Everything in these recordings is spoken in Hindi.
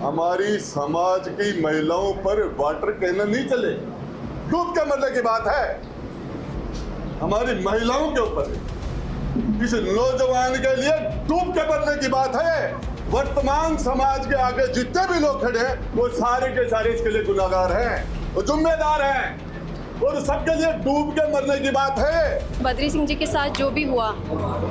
हमारी समाज की महिलाओं पर वाटर कैनन नहीं चले, डूब के मरने की बात है। हमारी महिलाओं के ऊपर किसी नौजवान के लिए डूब के मरने की बात है। वर्तमान समाज के आगे जितने भी लोग खड़े हैं वो सारे के सारे इसके लिए गुनाहगार हैं, वो जिम्मेदार हैं और सबके लिए डूब के मरने की बात है। बद्री सिंह जी के साथ जो भी हुआ,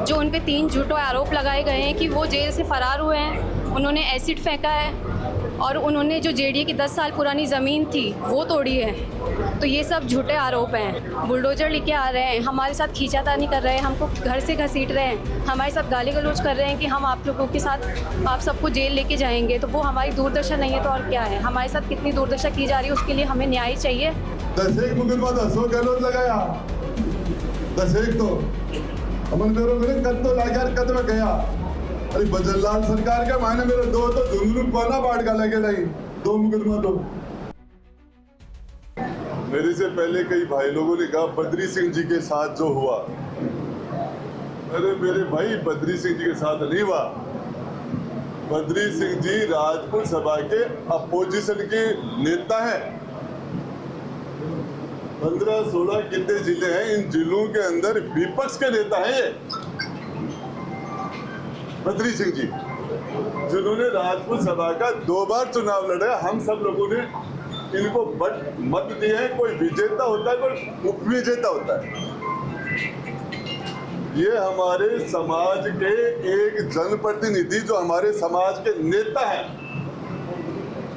जो उन पे 3 झूठे आरोप लगाए गए हैं कि वो जेल से फरार हुए हैं, उन्होंने एसिड फेंका है और उन्होंने जो जेडीए की 10 साल पुरानी ज़मीन थी वो तोड़ी है, तो ये सब झूठे आरोप हैं। बुलडोजर लेके आ रहे हैं, हमारे साथ खींचातानी कर रहे हैं, हमको घर से घसीट रहे हैं, हमारे साथ गाली गलौज कर रहे हैं कि हम आप लोगों के साथ आप सबको जेल लेके जाएंगे। तो वो हमारी दूरदर्शा नहीं है तो और क्या है। हमारे साथ कितनी दूरदर्शा की जा रही है, उसके लिए हमें न्याय चाहिए। 10 मुकदमा 10 गैलोज लगाया, 10 तो अमन मेरो मेरे कद तो लाकर कद में गया। अरे बजरलाल सरकार के मायने मेरे 2 तो झुंझुनू कोना बाढ़ का लगे नहीं, 2 मुकदमा तो। मेरे से पहले कई भाई लोगों ने कहा बद्री सिंह जी के साथ जो हुआ, अरे मेरे भाई बद्री सिंह जी के साथ नहीं हुआ। बद्री सिंह जी राजपूत सभा के अपोजिशन के नेता हैं। 15-16 कितने जिले हैं, इन जिलों के अंदर विपक्ष के नेता हैं ये बद्री सिंह जी, जिन्होंने राजपूत सभा का 2 बार चुनाव लड़ा। हम सब लोगों ने इनको मत दिए हैं। कोई विजेता होता है, कोई उपविजेता होता है। ये हमारे समाज के एक जनप्रतिनिधि, जो हमारे समाज के नेता हैं,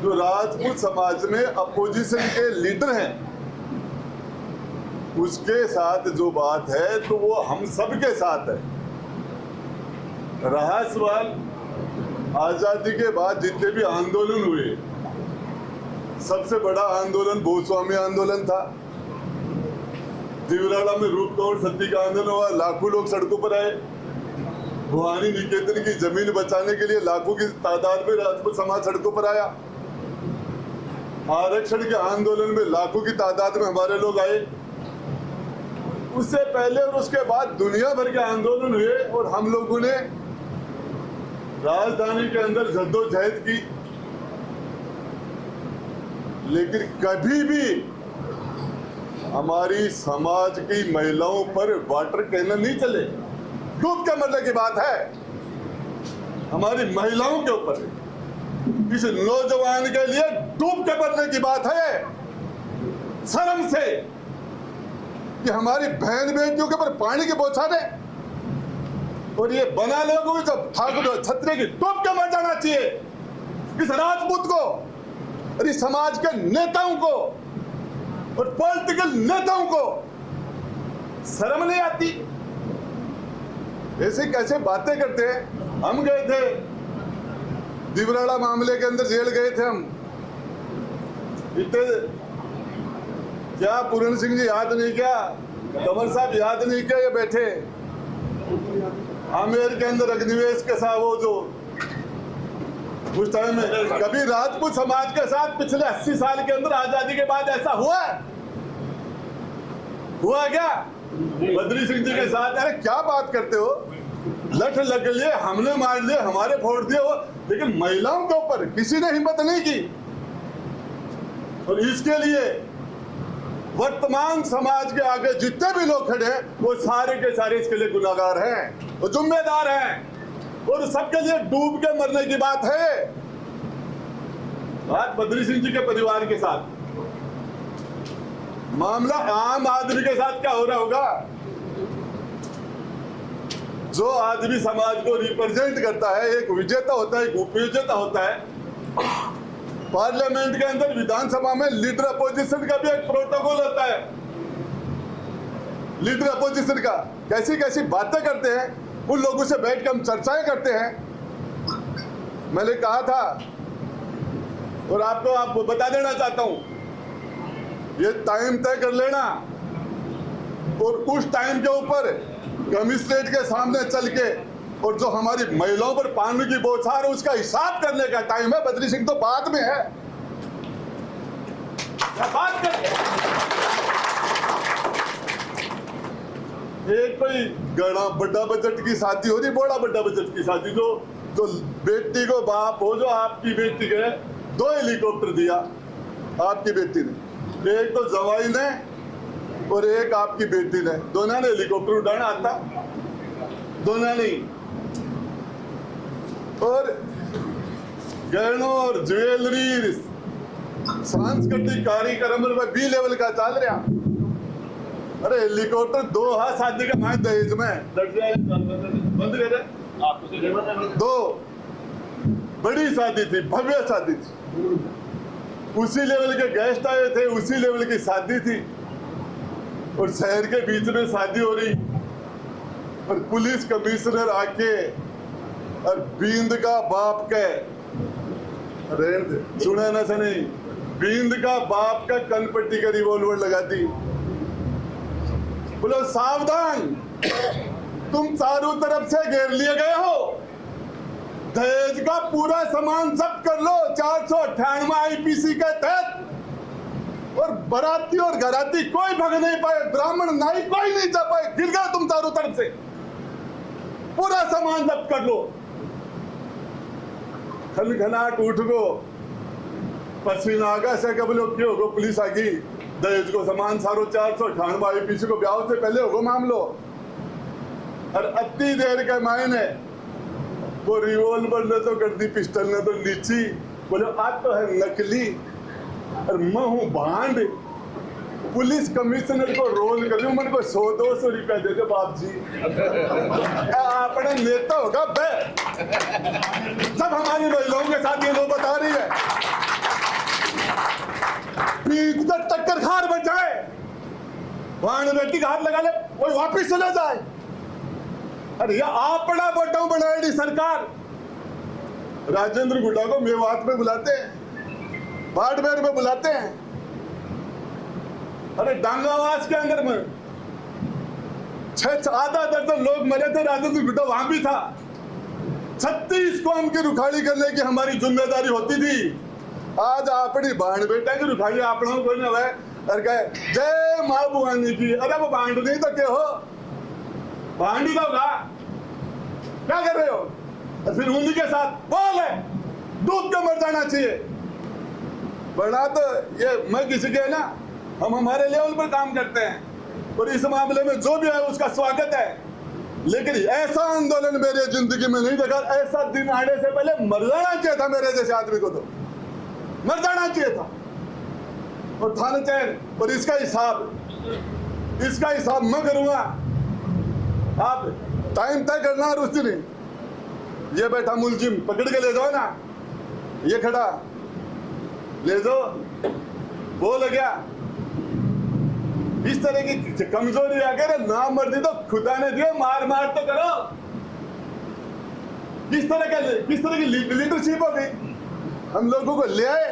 जो राजपूत समाज में अपोजिशन के लीडर हैं, उसके साथ जो बात है तो वो हम सब के साथ है। रहा सवाल आजादी के बाद जितने भी आंदोलन हुए, सबसे बड़ा आंदोलन भूस्वामी आंदोलन था। दिवराड़ा में रूप तोड़ सत्ती का आंदोलन हुआ, लाखों लोग सड़कों पर आए। भवानी निकेतन की जमीन बचाने के लिए लाखों की तादाद में राजपूत समाज सड़कों पर आया। आरक्षण के आंदोलन में लाखों की तादाद में हमारे लोग आए। उससे पहले और उसके बाद दुनिया भर के आंदोलन हुए और हम लोगों ने राजधानी के अंदर जद्दोजहद की, लेकिन कभी भी हमारी समाज की महिलाओं पर वाटर कैनन नहीं चले, डूब के मरने की बात है। हमारी महिलाओं के ऊपर किसी नौजवान के लिए डूब के मरने की बात है। शर्म से कि हमारी बहन बेटियों के ऊपर पानी की बौछारें, और ये बना लोगों को जब फागुन छतरे की डूब के मर जाना चाहिए। इस राजपूत को और इस समाज के नेताओं को और पॉलिटिकल नेताओं को शर्म नहीं आती? ऐसे कैसे बातें करते हैं। हम गए थे दिवराड़ा मामले के अंदर, जेल गए थे हम। इतने क्या पूरण सिंह जी याद नहीं क्या, कमर साहब याद नहीं क्या, ये बैठे आमेर के अंदर अग्निवेश के साथ वो जो उस टाइम में कभी राजपूत समाज के साथ पिछले 80 साल के अंदर आजादी के बाद ऐसा हुआ क्या? बद्री सिंह जी के साथ? अरे क्या बात करते हो, लठ लग लिए, हमने मार लिए, हमारे फोड़ दिए वो, लेकिन महिलाओं के ऊपर किसी ने हिम्मत नहीं की। और इसके लिए वर्तमान समाज के आगे जितने भी लोग खड़े हैं वो सारे के सारे इसके लिए गुनाहगार हैं, वो जिम्मेदार हैं और सबके लिए डूब के मरने की बात है। बात बद्री सिंह जी के परिवार के साथ, मामला आम आदमी के साथ क्या हो रहा होगा? जो आदमी समाज को रिप्रेजेंट करता है, एक विजेता होता है, एक उपविजेता होता है। पार्लियामेंट के अंदर, विधानसभा में लीडर अपोजिशन का भी एक प्रोटोकॉल होता है। लीडर अपोजिशन का कैसी कैसी बातें करते हैं, उन लोगों से बैठ कर हम चर्चाएं करते हैं। मैंने कहा था और आपको बता देना चाहता हूं, ये टाइम तय कर लेना और उस टाइम के ऊपर कमिश्नरेट के सामने चल के और जो हमारी महिलाओं पर पानी की बौछार है उसका हिसाब करने का टाइम है। बद्री सिंह तो बाद में है, बात करके एक कोई बड़ा बजट की शादी हो रही, बड़ा बजट की शादी जो तो बेटी को बाप हो जो आपकी बेटी के 2 हेलीकॉप्टर दिया आपकी बेटी ने, एक तो जवाई ने और एक आपकी बेटी ने, दोनों ने हेलीकॉप्टर उड़ाना आता, दोनों नहीं। और गहनों और ज्वेलरी सांस्कृतिक कार्यक्रम में बी लेवल का चल रहा। अरे हेलीकॉप्टर 2 शादी का मैं दहेज में बंद कर रहे। 2 बड़ी शादी थी, भव्य शादी थी, उसी लेवल के गेस्ट आए थे, उसी लेवल की शादी थी, और शहर के बीच में शादी हो रही, और पुलिस कमिश्नर आके और बींद का बाप के सुना ना सने, बींद का बाप का कनपट्टी का रिवॉल्वर लगा दी। बोलो सावधान, तुम चारों तरफ से घेर लिए गए हो, दहेज का पूरा सामान जब्त कर लो 498 आईपीसी के तहत, और बराती और घराती कोई भग नहीं पाए, ब्राह्मण नाई कोई नहीं जा पाए, गिर गए तुम चारों तरफ से, पूरा सामान जब्त कर लो। खनखनाट उठ गो, पसीना आगा से कब लोग क्यों होगो, पुलिस आ गई, दहेज को सामान सारो 498 आईपीसी को ब्याह से पहले होगो मामलो। और अति देर के मायने वो रिवॉल्वर ने तो कर दी, पिस्टल ने तो नीची, बोले आज तो है नकली, और मैं हूं भांड। पुलिस कमिश्नर को रोल कर, मन को 100-200 रुपया दे दो बाप जी, अपने नेता होगा बे। सब हमारी महिलाओं के साथ ये लोग बता रही है, पीठ का टक्कर खार बच जाए, भांड बेटी का हाथ लगा ले, वो वापिस चले जाए। अरे ये आपड़ा बटाऊ बनाएगी सरकार। राजेंद्र गुड्डा को मेवात में बुलाते हैं, बाड़मेर में बुलाते हैं, अरे डांगावास के अंदर में 6 आधा दर्जन लोग मरे थे, राजेंद्र गुड्डा वहां भी था। 36 कौम की रुखाड़ी करने की हमारी जिम्मेदारी होती थी। आज अपनी बाण बेटा की रुखाड़ी आपनों को न है, और कहे जय माँ भवानी की, अरे वो बांड नहीं तो क्या हो, बांडी तो होगा, क्या कर रहे हो? और फिर उन्हीं के साथ बोल है, डूब के मर जाना चाहिए। बड़ा तो ये मैं किसी के ना, हम हमारे लेवल पर काम करते हैं, और इस मामले में जो भी है उसका स्वागत है, लेकिन ऐसा आंदोलन मेरे जिंदगी में नहीं देखा। ऐसा दिन आने से पहले मर जाना चाहिए था, मेरे जैसे आदमी को तो मर जाना चाहिए था, और थाने चैन। और इसका हिसाब मैं करूंगा, आप टाइम तय करना। और उस दिन ये बैठा मुलजिम पकड़ के ले जाओ ना, ये खड़ा ले जाओ, बोल गया इस तरह की कमजोरी आ गई ना, मर्दी तो खुदा ने दिया, मार मार तो करो। किस तरह की लीडरशिप हो गई, हम लोगों को ले आए,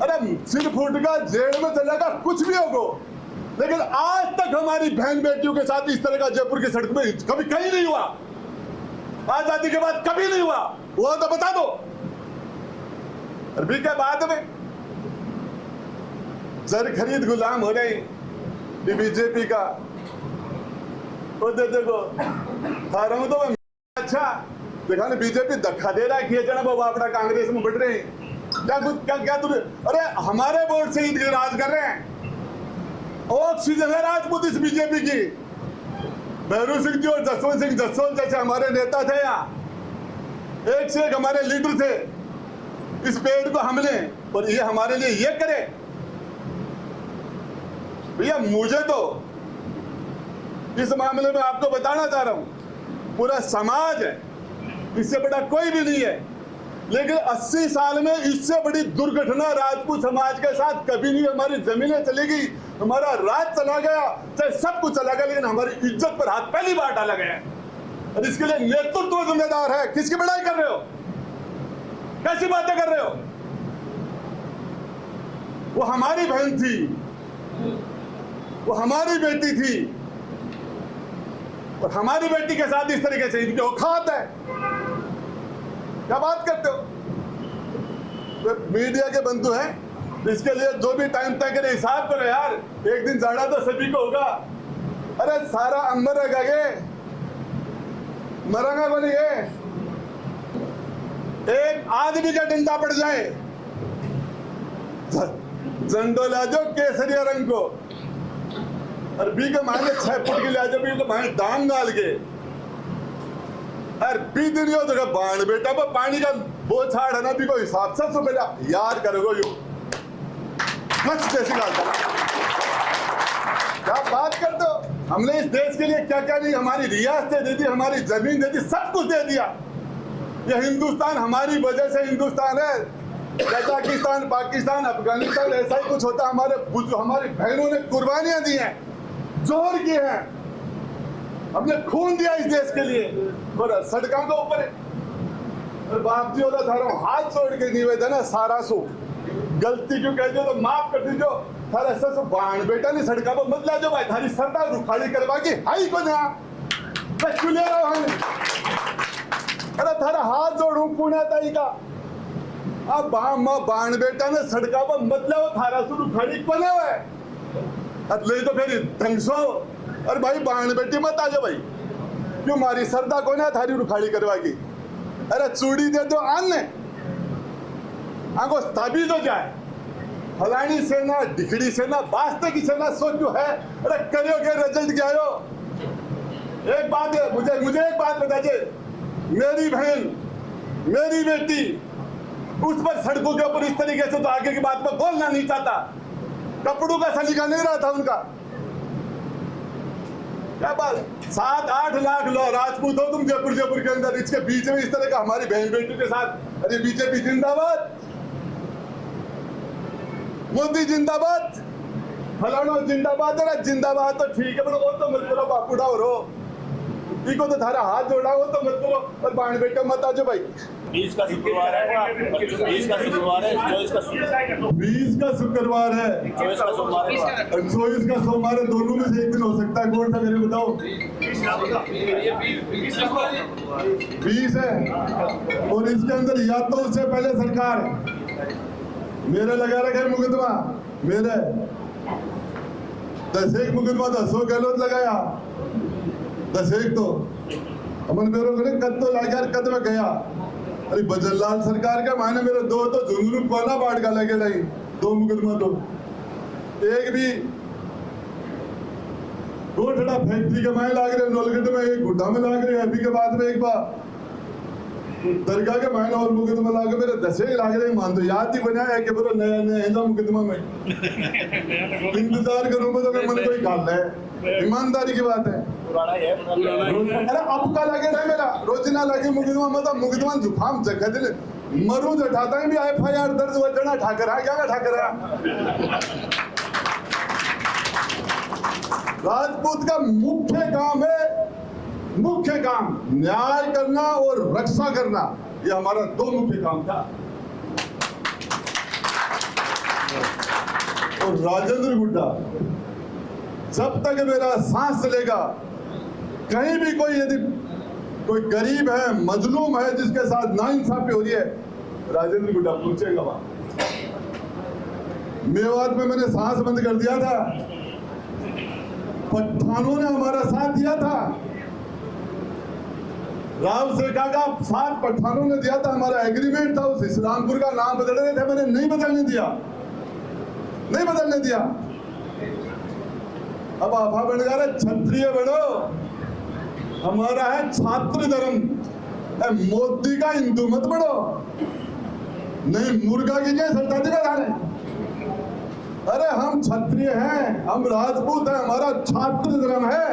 अरे सिर फूट का, जेल में चलेगा, कुछ भी होगो, लेकिन आज तक हमारी बहन बेटियों के साथ इस तरह का जयपुर की सड़क में कभी कहीं नहीं हुआ। आजादी के बाद कभी नहीं हुआ, वो तो बता दो। अरबी के बाद में जर खरीद गुलाम हो रही बीजेपी का, वो देखो खा रहा हूं तो मैं, अच्छा देखा ना बीजेपी धक्का दे रहा है कि जना बाबा अपना कांग्रेस में बढ़ रहे हैं, क्या तुझे, अरे हमारे वोट से ही राज कर रहे हैं। ऑक्सीजन है राजपूत इस बीजेपी की, भैरू सिंह जी और जसवंत सिंह जसवंत जैसे हमारे नेता थे यहाँ, एक से एक हमारे लीडर थे, इस पेड़ को हमने, और ये हमारे लिए ये करे। भैया मुझे तो इस मामले में आपको बताना चाह रहा हूं, पूरा समाज है, इससे बड़ा कोई भी नहीं है, लेकिन 80 साल में इससे बड़ी दुर्घटना राजपूत समाज के साथ कभी नहीं। हमारी जमीनें चली गई, हमारा राज चला गया, चाहे सब कुछ चला गया, लेकिन हमारी इज्जत पर हाथ पहली बार डाला गया है, और इसके लिए नेतृत्व जिम्मेदार है। किसकी बड़ाई कर रहे हो, कैसी बातें कर रहे हो? वो हमारी बहन थी, वो हमारी बेटी थी, और हमारी बेटी के साथ इस तरीके से इनकी औकात है, क्या बात करते हो? तो मीडिया के बंधु हैं, इसके लिए जो भी टाइम तय करे हिसाब करो यार, एक दिन जाना तो सभी को होगा। अरे सारा अंबर रहेगा, ये मरेगा को नहीं है, एक आदमी का डंडा पड़ जाए, झंडो ला जो केसरिया रंग को, और बी के माने 6 फुट के लिया जो बी के माने दाम डाल के, और बी दिन यो तो बाण बेटा वो पानी का वो छाड़ है ना भी को हिसाब से पहले याद करोगे यो मस्त जैसी बात क्या बात कर दो। हमने इस देश के लिए क्या क्या नहीं, हमारी रियासतें दे दी, हमारी जमीन दे दी, सब कुछ दे दिया। ये हिंदुस्तान हमारी वजह से हिंदुस्तान है। कजाकिस्तान, पाकिस्तान, अफगानिस्तान ऐसा ही कुछ होता। हमारी बहनों ने कुर्बानियां दी हैं, जोर किए हैं, हमने खून दिया इस देश के लिए, और सड़कों के ऊपर और बाप जी होता था हाथ जोड़ के निवेदन है सारा सो गलती क्यों कह दो तो माफ कर दीजिए। थारा ऐसा बाण बेटा नहीं सड़का पर मत ला जो भाई, थारी सरदार रुखाड़ी करवा के हाई को ना बस क्यों ले रहा हूं। अरे थारा हाथ जोड़ू पुण्य ताई का, अब बाण बेटा ने सड़का पर मत लाओ, थारा सु रुखाड़ी को ना है अब ले तो फिर ढंगसो। अरे भाई बाण बेटी मत आ जाओ भाई, क्यों मारी सरदा को ना थारी रुखाड़ी करवा की। अरे चूड़ी दे दो आने आगो ताबीज हो जाए, फलानी सेना डिखड़ी सेना वास्ते की सेना सोचो है। अरे करियो के रिजल्ट क्या हो। एक बात है, मुझे एक बात बताइए, मेरी बहन मेरी बेटी उस पर सड़कों के ऊपर इस तरीके से तो आगे की बात में बोलना नहीं चाहता, कपड़ों का सलीका नहीं रहा था उनका। क्या बात 7-8 लाख लो राजपूत हो तुम जयपुर के अंदर, इसके बीच में इस तरह का हमारी बहन बेटी के साथ। अरे बीजेपी जिंदाबाद, मोदी जिंदाबाद, फलाना जिंदाबाद। है जिंदाबाद तो ठीक है, वो तो मत करो बापूड़ा हो रो, इको तो थारा हाथ जोड़ा हो तो मत करो, और बाण बेटा मत आ जाओ भाई। 20 का शुक्रवार है, 20 का शुक्रवार है, 24 का शुक्रवार है, 20 का शुक्रवार है, 24 का सोमवार है, 24 का सोमवार है, दोनों में से एक दिन हो सकता है। कौन सा मेरे बताओ? 20 है, और इसके अंदर या तो उससे पहले सरकार मेरे लगा रखे मुकदमा, मेरे 10 मुकदमा 10 गलत लगाया, 10 तो अमन मेरो कद तो लगा कद में गया। अरे बजरलाल सरकार का मायने मेरे 2 तो झुंझुनू कोना बाढ़ का लगे नहीं, 2 मुकदमा तो एक भी गोठड़ा फैक्ट्री के मायने लाग रहे, नौलगढ़ में एक गुड्डा में लाग रहे, अभी के बाद में एक बार दरगाह के मायने और मुकदमा लागे मेरे 10 लाग रहे। मान दो याद ही बना है कि बोलो नया मुकदमा में इंतजार करूं तो मन कोई गाल है, ईमानदारी की बात है। अरे अब का लगे ना मेरा रोजना लगे मुकदमा, मतलब मुकदमा जुकाम जगह दिल मरू जठाता है भी FIR दर्ज वजना ठाकरा क्या ठाकरा। राजपूत का मुख्य काम न्याय करना और रक्षा करना, ये हमारा 2 मुख्य काम था। और राजेंद्र गुड्डा जब तक मेरा सांस चलेगा, कहीं भी कोई यदि कोई गरीब है, मजलूम है, जिसके साथ नाइंसाफी हो रही है, राजेंद्र गुड्डा पूछेगा वहां। मेवात में मैंने सांस बंद कर दिया था, पठानों ने हमारा साथ दिया था, राव सेठा का साथ पठानों ने दिया था, हमारा एग्रीमेंट था। उस इस्लामपुर का नाम बदल रहे थे, मैंने नहीं बदलने दिया। अब आफा बन गया क्षत्रिय बनो, हमारा है छात्र धर्म, मोदी का हिंदू मत बनो, नहीं मुर्गा की जय सरदार का गाने। अरे हम क्षत्रिय हैं, हम राजपूत हैं, हमारा छात्र धर्म है।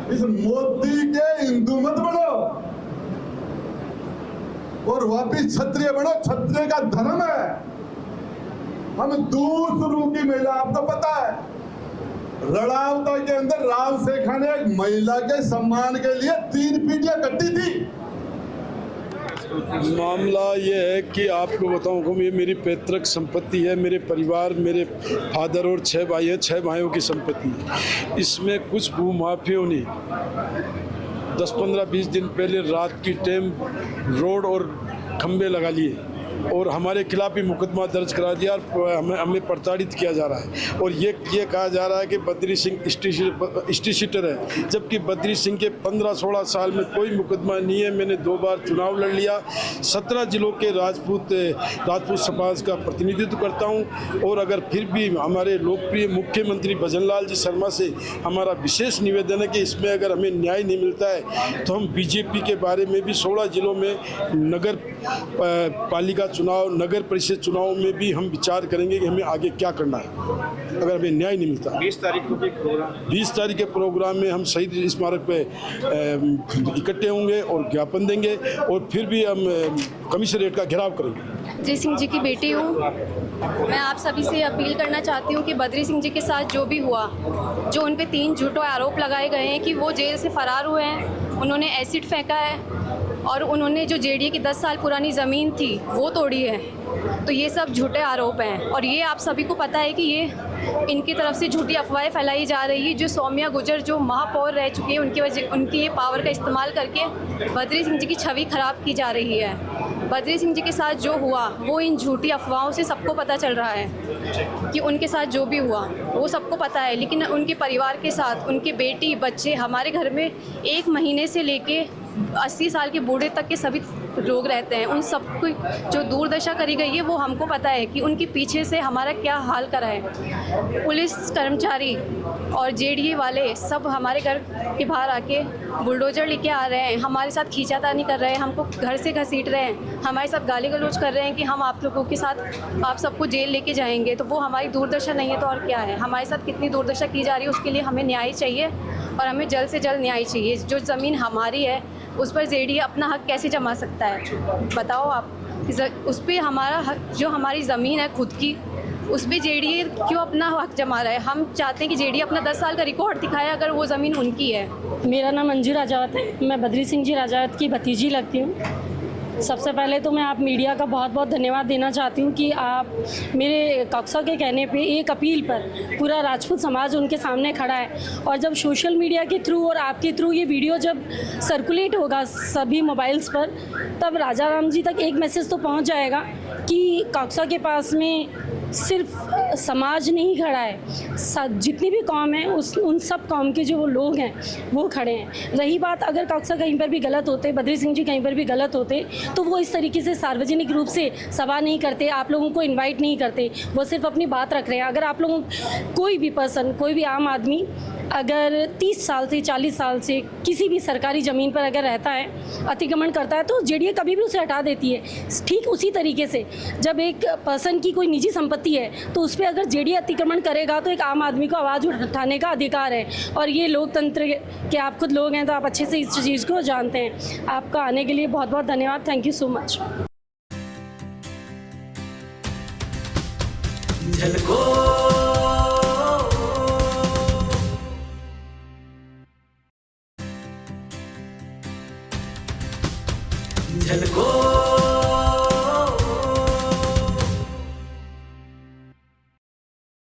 इस मोदी के हिंदू मत बनो और वापिस क्षत्रिय बनो, क्षत्रिय का धर्म है। हम दूसरों की महिला, आपको पता है रड़ावता के अंदर राव सेठा ने एक महिला के सम्मान के लिए 3 पीढ़ियां कटी थी। मामला ये है कि आपको बताऊं कि ये मेरी पैतृक संपत्ति है, मेरे परिवार, मेरे फादर और 6 भाई है, 6 भाइयों की संपत्ति है। इसमें कुछ भूमाफियों ने 10-15-20 दिन पहले रात की टाइम रोड और खंबे लगा लिए और हमारे खिलाफ भी मुकदमा दर्ज करा दिया और हमें प्रताड़ित किया जा रहा है। और ये कहा जा रहा है कि बद्री सिंह स्टीशीटर है, जबकि बद्री सिंह के 15-16 साल में कोई मुकदमा नहीं है। मैंने 2 बार चुनाव लड़ लिया, 17 जिलों के राजपूत समाज का प्रतिनिधित्व करता हूं। और अगर फिर भी हमारे लोकप्रिय मुख्यमंत्री भजनलाल जी शर्मा से हमारा विशेष निवेदन है कि इसमें अगर हमें न्याय नहीं मिलता है तो हम बीजेपी के बारे में भी 16 जिलों में नगर पालिका चुनाव, नगर परिषद चुनाव में भी हम विचार करेंगे कि हमें आगे क्या करना है अगर हमें न्याय नहीं मिलता। 20 तारीख को भी प्रोग्राम, 20 तारीख के प्रोग्राम में हम शहीद स्मारक पे इकट्ठे होंगे और ज्ञापन देंगे और फिर भी हम कमिश्नरेट का घेराव करेंगे। बद्री सिंह जी की बेटी हूँ। मैं आप सभी से अपील करना चाहती हूँ कि बद्री सिंह जी के साथ जो भी हुआ, जो उन पे 3 झूठे आरोप लगाए गए हैं कि वो जेल से फरार हुए हैं, उन्होंने एसिड फेंका है और उन्होंने जो जेडीए की 10 साल पुरानी ज़मीन थी वो तोड़ी है, तो ये सब झूठे आरोप हैं। और ये आप सभी को पता है कि ये इनकी तरफ से झूठी अफवाहें फैलाई जा रही है। जो सौम्या गुर्जर जो महापौर रह चुकी है, उनकी ये पावर का इस्तेमाल करके बद्री सिंह जी की छवि खराब की जा रही है। बद्री सिंह जी के साथ जो हुआ वो इन झूठी अफवाहों से सबको पता चल रहा है कि उनके साथ जो भी हुआ वो सबको पता है, लेकिन उनके परिवार के साथ उनके बेटी बच्चे, हमारे घर में 1 महीने से लेके 80 साल के बूढ़े तक के सभी लोग रहते हैं। उन सबको जो दुर्दशा करी गई है वो हमको पता है कि उनके पीछे से हमारा क्या हाल करा है। पुलिस कर्मचारी और जेडीए वाले सब हमारे घर के बाहर आके बुलडोजर लेके आ रहे हैं, हमारे साथ खींचातानी कर रहे हैं, हमको घर से घसीट रहे हैं, हमारे साथ गाली गलौज कर रहे हैं कि हम आप लोगों के साथ आप सबको जेल लेके जाएंगे। तो वो हमारी दुर्दशा नहीं है तो और क्या है। हमारे साथ कितनी दुर्दशा की जा रही है, उसके लिए हमें न्याय चाहिए और हमें जल्द से जल्द न्याय चाहिए। जो ज़मीन हमारी है उस पर जेडीए अपना हक कैसे जमा सकता है, बताओ आप। उस पर हमारा हक, जो हमारी ज़मीन है खुद की, उस पर जेडीए क्यों अपना हक जमा रहा है। हम चाहते हैं कि जेडीए अपना 10 साल का रिकॉर्ड दिखाए अगर वो ज़मीन उनकी है। मेरा नाम अंजू राजावत है, मैं बद्री सिंह जी राजावत की भतीजी लगती हूँ। सबसे पहले तो मैं आप मीडिया का बहुत बहुत धन्यवाद देना चाहती हूँ कि आप मेरे कक्सा के कहने पे एक अपील पर पूरा राजपूत समाज उनके सामने खड़ा है। और जब सोशल मीडिया के थ्रू और आपके थ्रू ये वीडियो जब सर्कुलेट होगा सभी मोबाइल्स पर, तब राजा राम जी तक एक मैसेज तो पहुँच जाएगा कि कक्सा के पास में सिर्फ समाज नहीं खड़ा है, जितनी भी कौम है उन सब कौम के जो लोग हैं वो खड़े हैं। रही बात अगर कक्सा कहीं पर भी गलत होते, बद्री सिंह जी कहीं पर भी गलत होते, तो वो इस तरीके से सार्वजनिक रूप से सभा नहीं करते, आप लोगों को इनवाइट नहीं करते, वो सिर्फ अपनी बात रख रहे हैं। अगर आप लोगों कोई भी पर्सन, कोई भी आम आदमी अगर 30 साल से 40 साल से किसी भी सरकारी ज़मीन पर अगर रहता है, अतिक्रमण करता है, तो जेडीए कभी भी उसे हटा देती है। ठीक उसी तरीके से जब एक पर्सन की कोई निजी संपत्ति है तो उस पर अगर जेडीए अतिक्रमण करेगा तो एक आम आदमी को आवाज़ उठाने का अधिकार है। और ये लोकतंत्र के आप खुद लोग हैं तो आप अच्छे से इस चीज़ को जानते हैं। आपका आने के लिए बहुत बहुत धन्यवाद। Thank you so much. Jhalko